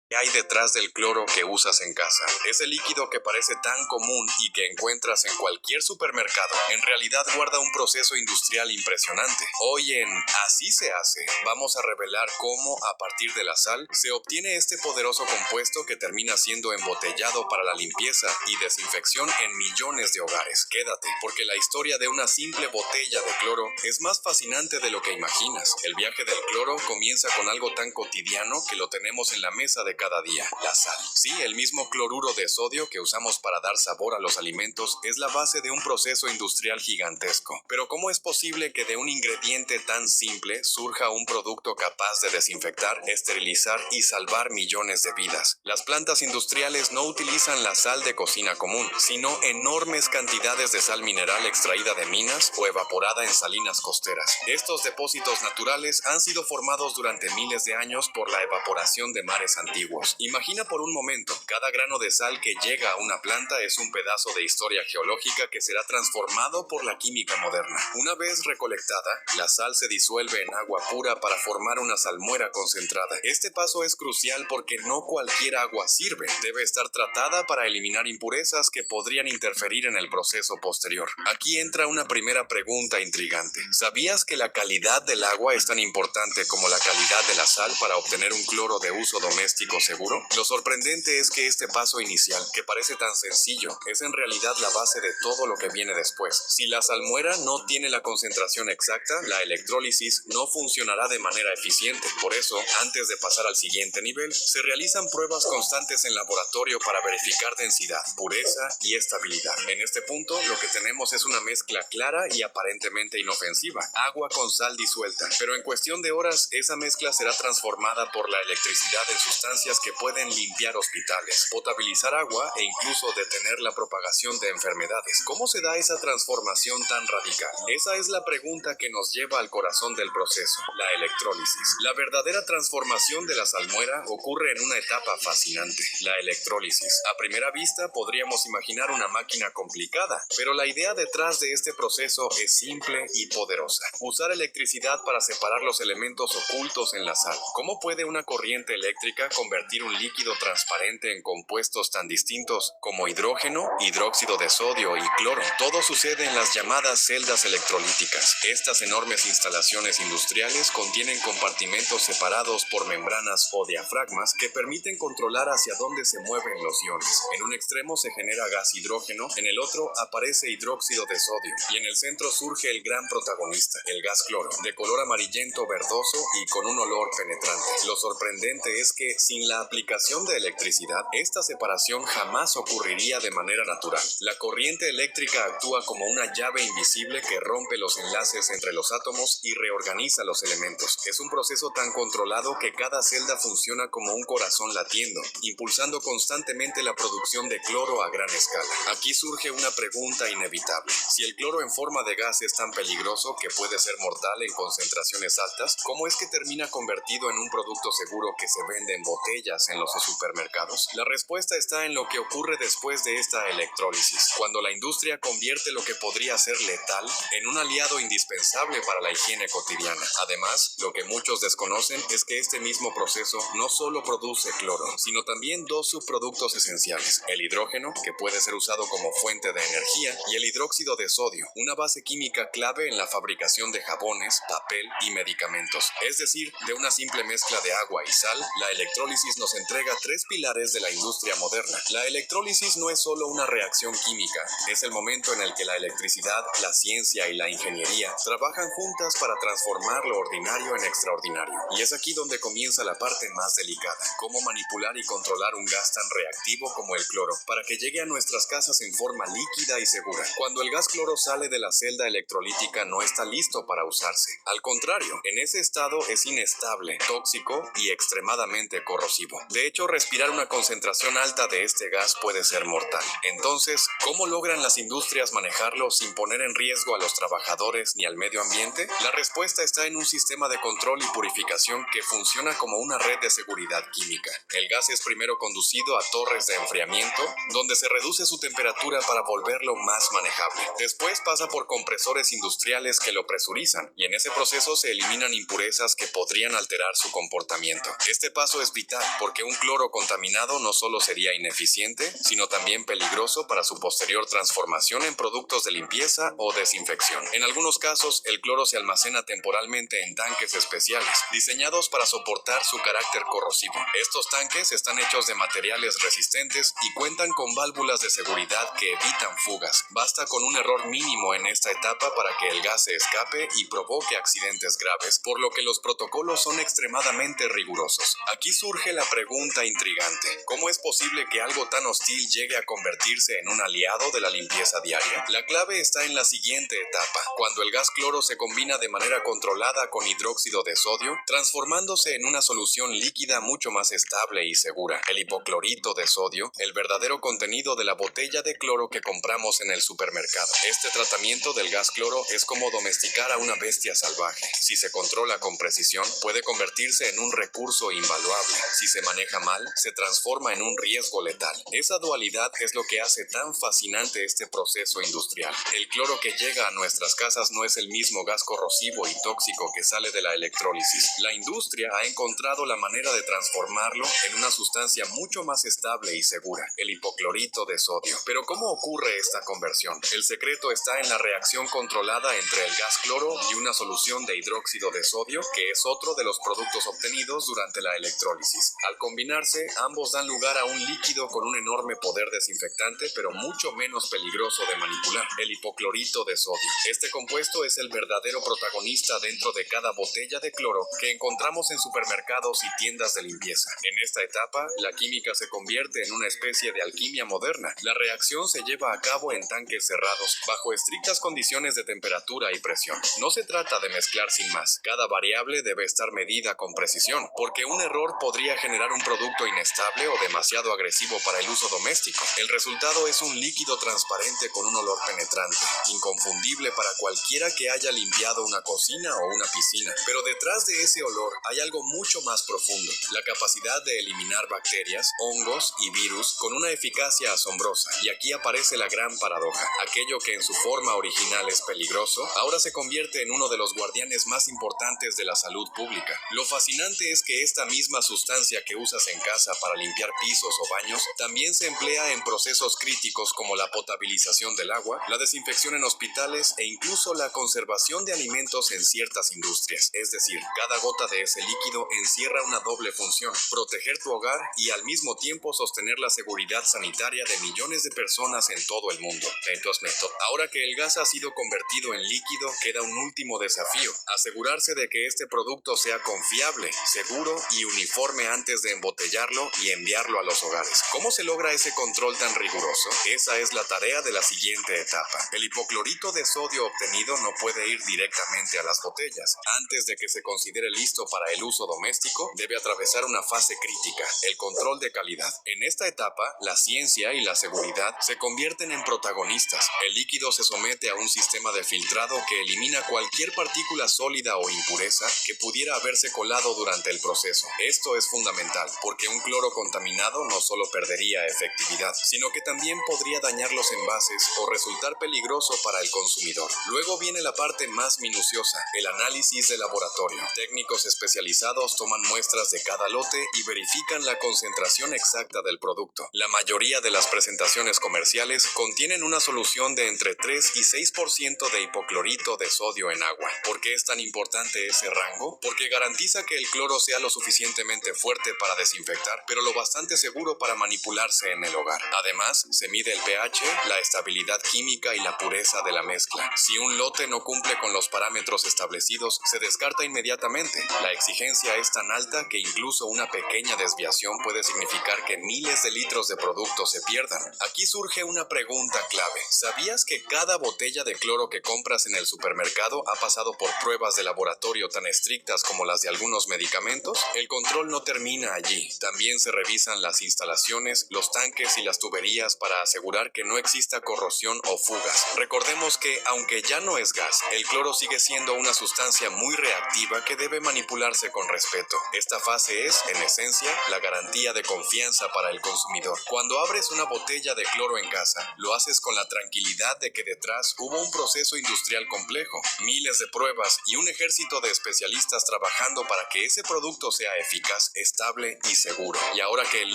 ¿Qué hay detrás del cloro que usas en casa? Ese líquido que parece tan común y que encuentras en cualquier supermercado, en realidad guarda un proceso industrial impresionante. Hoy en Así se hace, vamos a revelar cómo, a partir de la sal, se obtiene este poderoso compuesto que termina siendo embotellado para la limpieza y desinfección en millones de hogares. Quédate, porque la historia de una simple botella de cloro es más fascinante de lo que imaginas. El viaje del cloro comienza con algo tan cotidiano que lo tenemos en la mesa de cada día, la sal. Sí, el mismo cloruro de sodio que usamos para dar sabor a los alimentos es la base de un proceso industrial gigantesco. Pero ¿cómo es posible que de un ingrediente tan simple surja un producto capaz de desinfectar, esterilizar y salvar millones de vidas? Las plantas industriales no utilizan la sal de cocina común, sino enormes cantidades de sal mineral extraída de minas o evaporada en salinas costeras. Estos depósitos naturales han sido formados durante miles de años por la evaporación de mares antiguos. Imagina por un momento, cada grano de sal que llega a una planta es un pedazo de historia geológica que será transformado por la química moderna. Una vez recolectada, la sal se disuelve en agua pura para formar una salmuera concentrada. Este paso es crucial porque no cualquier agua sirve. Debe estar tratada para eliminar impurezas que podrían interferir en el proceso posterior. Aquí entra una primera pregunta intrigante. ¿Sabías que la calidad del agua es tan importante como la calidad de la sal para obtener un cloro de uso doméstico seguro? Lo sorprendente es que este paso inicial, que parece tan sencillo, es en realidad la base de todo lo que viene después. Si la salmuera no tiene la concentración exacta, la electrólisis no funcionará de manera eficiente. Por eso, antes de pasar al siguiente nivel, se realizan pruebas constantes en laboratorio para verificar densidad, pureza y estabilidad. En este punto, lo que tenemos es una mezcla clara y aparentemente inofensiva, agua con sal disuelta. Pero en cuestión de horas, esa mezcla será transformada por la electricidad en sustancias que pueden limpiar hospitales, potabilizar agua e incluso detener la propagación de enfermedades. ¿Cómo se da esa transformación tan radical? Esa es la pregunta que nos lleva al corazón del proceso, la electrólisis. La verdadera transformación de la salmuera ocurre en una etapa fascinante, la electrólisis. A primera vista podríamos imaginar una máquina complicada, pero la idea detrás de este proceso es simple y poderosa. Usar electricidad para separar los elementos ocultos en la sal. ¿Cómo puede una corriente eléctrica convertir un líquido transparente en compuestos tan distintos como hidrógeno, hidróxido de sodio y cloro? Todo sucede en las llamadas celdas electrolíticas. Estas enormes instalaciones industriales contienen compartimentos separados por membranas o diafragmas que permiten controlar hacia dónde se mueven los iones. En un extremo se genera gas hidrógeno, en el otro aparece hidróxido de sodio y en el centro surge el gran protagonista, el gas cloro, de color amarillento verdoso y con un olor penetrante. Lo sorprendente es que sin la aplicación de electricidad, esta separación jamás ocurriría de manera natural. La corriente eléctrica actúa como una llave invisible que rompe los enlaces entre los átomos y reorganiza los elementos. Es un proceso tan controlado que cada celda funciona como un corazón latiendo, impulsando constantemente la producción de cloro a gran escala. Aquí surge una pregunta inevitable. Si el cloro en forma de gas es tan peligroso que puede ser mortal en concentraciones altas, ¿cómo es que termina convertido en un producto seguro que se vende en botellas en los supermercados? La respuesta está en lo que ocurre después de esta electrólisis, cuando la industria convierte lo que podría ser letal en un aliado indispensable para la higiene cotidiana. Además, lo que muchos desconocen es que este mismo proceso no solo produce cloro, sino también dos subproductos esenciales: el hidrógeno, que puede ser usado como fuente de energía, y el hidróxido de sodio, una base química clave en la fabricación de jabones, papel y medicamentos. Es decir, de una simple mezcla de agua y sal, la electrólisis nos entrega tres pilares de la industria moderna. La electrólisis no es solo una reacción química, es el momento en el que la electricidad, la ciencia y la ingeniería trabajan juntas para transformar lo ordinario en extraordinario. Y es aquí donde comienza la parte más delicada: cómo manipular y controlar un gas tan reactivo como el cloro para que llegue a nuestras casas en forma líquida y segura. Cuando el gas cloro sale de la celda electrolítica, no está listo para usarse. Al contrario, en ese estado es inestable, tóxico y extremadamente corrosivo. De hecho, respirar una concentración alta de este gas puede ser mortal. Entonces, ¿cómo logran las industrias manejarlo sin poner en riesgo a los trabajadores ni al medio ambiente? La respuesta está en un sistema de control y purificación que funciona como una red de seguridad química. El gas es primero conducido a torres de enfriamiento, donde se reduce su temperatura para volverlo más manejable. Después pasa por compresores industriales que lo presurizan, y en ese proceso se eliminan impurezas que podrían alterar su comportamiento. Este paso es vital fundamental, porque un cloro contaminado no solo sería ineficiente, sino también peligroso para su posterior transformación en productos de limpieza o desinfección. En algunos casos, el cloro se almacena temporalmente en tanques especiales, diseñados para soportar su carácter corrosivo. Estos tanques están hechos de materiales resistentes y cuentan con válvulas de seguridad que evitan fugas. Basta con un error mínimo en esta etapa para que el gas se escape y provoque accidentes graves, por lo que los protocolos son extremadamente rigurosos. Aquí surge la pregunta intrigante: ¿cómo es posible que algo tan hostil llegue a convertirse en un aliado de la limpieza diaria? La clave está en la siguiente etapa: cuando el gas cloro se combina de manera controlada con hidróxido de sodio, transformándose en una solución líquida mucho más estable y segura. El hipoclorito de sodio, el verdadero contenido de la botella de cloro que compramos en el supermercado. Este tratamiento del gas cloro es como domesticar a una bestia salvaje. Si se controla con precisión, puede convertirse en un recurso invaluable. Si se maneja mal, se transforma en un riesgo letal. Esa dualidad es lo que hace tan fascinante este proceso industrial. El cloro que llega a nuestras casas no es el mismo gas corrosivo y tóxico que sale de la electrólisis. La industria ha encontrado la manera de transformarlo en una sustancia mucho más estable y segura, el hipoclorito de sodio. Pero ¿cómo ocurre esta conversión? El secreto está en la reacción controlada entre el gas cloro y una solución de hidróxido de sodio, que es otro de los productos obtenidos durante la electrólisis. Al combinarse, ambos dan lugar a un líquido con un enorme poder desinfectante, pero mucho menos peligroso de manipular, el hipoclorito de sodio. Este compuesto es el verdadero protagonista dentro de cada botella de cloro que encontramos en supermercados y tiendas de limpieza. En esta etapa, la química se convierte en una especie de alquimia moderna. La reacción se lleva a cabo en tanques cerrados, bajo estrictas condiciones de temperatura y presión. No se trata de mezclar sin más. Cada variable debe estar medida con precisión, porque un error podría generar un producto inestable o demasiado agresivo para el uso doméstico. El resultado es un líquido transparente con un olor penetrante, inconfundible para cualquiera que haya limpiado una cocina o una piscina. Pero detrás de ese olor hay algo mucho más profundo: la capacidad de eliminar bacterias, hongos y virus con una eficacia asombrosa. Y aquí aparece la gran paradoja: aquello que en su forma original es peligroso, ahora se convierte en uno de los guardianes más importantes de la salud pública. Lo fascinante es que esta misma sustancia que usas en casa para limpiar pisos o baños también se emplea en procesos críticos como la potabilización del agua, la desinfección en hospitales e incluso la conservación de alimentos en ciertas industrias. Es decir, cada gota de ese líquido encierra una doble función: proteger tu hogar y al mismo tiempo sostener la seguridad sanitaria de millones de personas en todo el mundo. Entonces, ahora que el gas ha sido convertido en líquido, queda un último desafío: asegurarse de que este producto sea confiable, seguro y uniforme antes de embotellarlo y enviarlo a los hogares. ¿Cómo se logra ese control tan riguroso? Esa es la tarea de la siguiente etapa. El hipoclorito de sodio obtenido no puede ir directamente a las botellas. Antes de que se considere listo para el uso doméstico, debe atravesar una fase crítica: el control de calidad. En esta etapa, la ciencia y la seguridad se convierten en protagonistas. El líquido se somete a un sistema de filtrado que elimina cualquier partícula sólida o impureza que pudiera haberse colado durante el proceso. Esto es fundamental, porque un cloro contaminado no solo perdería efectividad, sino que también podría dañar los envases o resultar peligroso para el consumidor. Luego viene la parte más minuciosa: el análisis de laboratorio. Técnicos especializados toman muestras de cada lote y verifican la concentración exacta del producto. La mayoría de las presentaciones comerciales contienen una solución de entre 3 y 6% de hipoclorito de sodio en agua. ¿Por qué es tan importante ese rango? Porque garantiza que el cloro sea lo suficientemente fuerte para desinfectar, pero lo bastante seguro para manipularse en el hogar. Además, se mide el pH, la estabilidad química y la pureza de la mezcla. Si un lote no cumple con los parámetros establecidos, se descarta inmediatamente. La exigencia es tan alta que incluso una pequeña desviación puede significar que miles de litros de producto se pierdan. Aquí surge una pregunta clave: ¿sabías que cada botella de cloro que compras en el supermercado ha pasado por pruebas de laboratorio tan estrictas como las de algunos medicamentos? El control no termina allí. También se revisan las instalaciones, los tanques y las tuberías para asegurar que no exista corrosión o fugas. Recordemos que, aunque ya no es gas, el cloro sigue siendo una sustancia muy reactiva que debe manipularse con respeto. Esta fase es, en esencia, la garantía de confianza para el consumidor. Cuando abres una botella de cloro en casa, lo haces con la tranquilidad de que detrás hubo un proceso industrial complejo, miles de pruebas y un ejército de especialistas trabajando para que ese producto sea eficaz. estable y seguro. Y ahora que el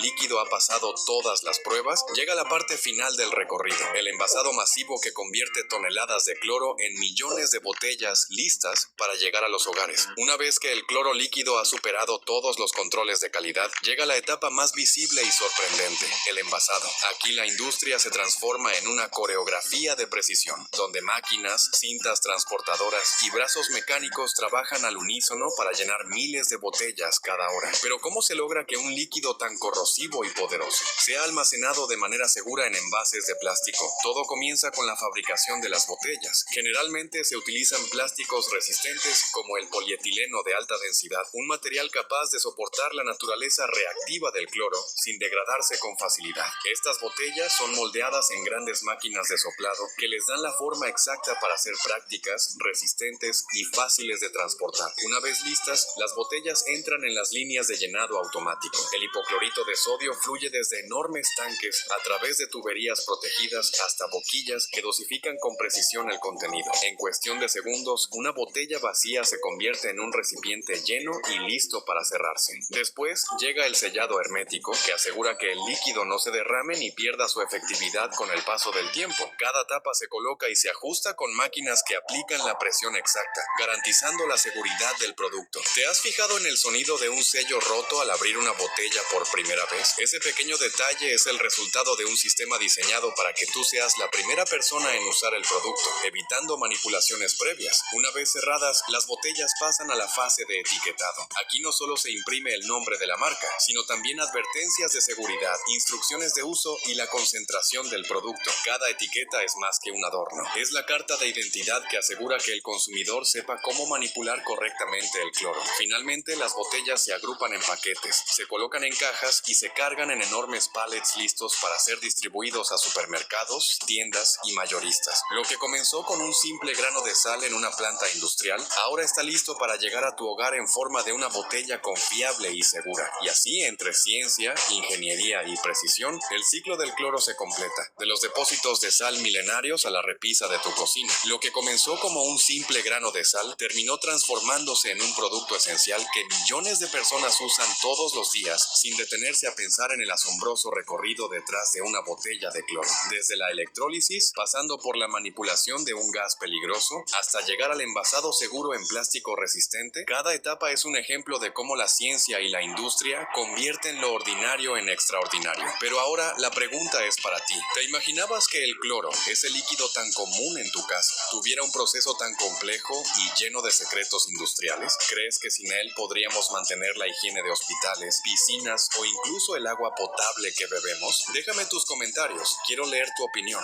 líquido ha pasado todas las pruebas, llega la parte final del recorrido, el envasado masivo que convierte toneladas de cloro en millones de botellas listas para llegar a los hogares. Una vez que el cloro líquido ha superado todos los controles de calidad, llega la etapa más visible y sorprendente, el envasado. Aquí la industria se transforma en una coreografía de precisión, donde máquinas, cintas transportadoras y brazos mecánicos trabajan al unísono para llenar miles de botellas cada hora. Pero ¿cómo se logra que un líquido tan corrosivo y poderoso sea almacenado de manera segura en envases de plástico? Todo comienza con la fabricación de las botellas. Generalmente se utilizan plásticos resistentes como el polietileno de alta densidad, un material capaz de soportar la naturaleza reactiva del cloro sin degradarse con facilidad. Estas botellas son moldeadas en grandes máquinas de soplado que les dan la forma exacta para ser prácticas, resistentes y fáciles de transportar. Una vez listas, las botellas entran en las líneas de llenado automático. El hipoclorito de sodio fluye desde enormes tanques a través de tuberías protegidas hasta boquillas que dosifican con precisión el contenido. En cuestión de segundos, una botella vacía se convierte en un recipiente lleno y listo para cerrarse. Después llega el sellado hermético, que asegura que el líquido no se derrame ni pierda su efectividad con el paso del tiempo. Cada tapa se coloca y se ajusta con máquinas que aplican la presión exacta, garantizando la seguridad del producto. ¿Te has fijado en el sonido de un sello roto al abrir una botella por primera vez? Ese pequeño detalle es el resultado de un sistema diseñado para que tú seas la primera persona en usar el producto, evitando manipulaciones previas. Una vez cerradas, las botellas pasan a la fase de etiquetado. Aquí no solo se imprime el nombre de la marca, sino también advertencias de seguridad, instrucciones de uso y la concentración del producto. Cada etiqueta es más que un adorno. Es la carta de identidad que asegura que el consumidor sepa cómo manipular correctamente el cloro. Finalmente, las botellas se agrupan en paquetes, se colocan en cajas y se cargan en enormes pallets listos para ser distribuidos a supermercados, tiendas y mayoristas. Lo que comenzó con un simple grano de sal en una planta industrial, ahora está listo para llegar a tu hogar en forma de una botella confiable y segura. Y así, entre ciencia, ingeniería y precisión, el ciclo del cloro se completa. De los depósitos de sal milenarios a la repisa de tu cocina. Lo que comenzó como un simple grano de sal terminó transformándose en un producto esencial que millones de personas usan todos los días sin detenerse a pensar en el asombroso recorrido detrás de una botella de cloro. Desde la electrólisis, pasando por la manipulación de un gas peligroso, hasta llegar al envasado seguro en plástico resistente, cada etapa es un ejemplo de cómo la ciencia y la industria convierten lo ordinario en extraordinario. Pero ahora la pregunta es para ti. ¿Te imaginabas que el cloro, ese líquido tan común en tu casa, tuviera un proceso tan complejo y lleno de secretos industriales? ¿Crees que sin él podríamos mantener la higiene de hospitales, piscinas o incluso el agua potable que bebemos? Déjame tus comentarios. Quiero leer tu opinión.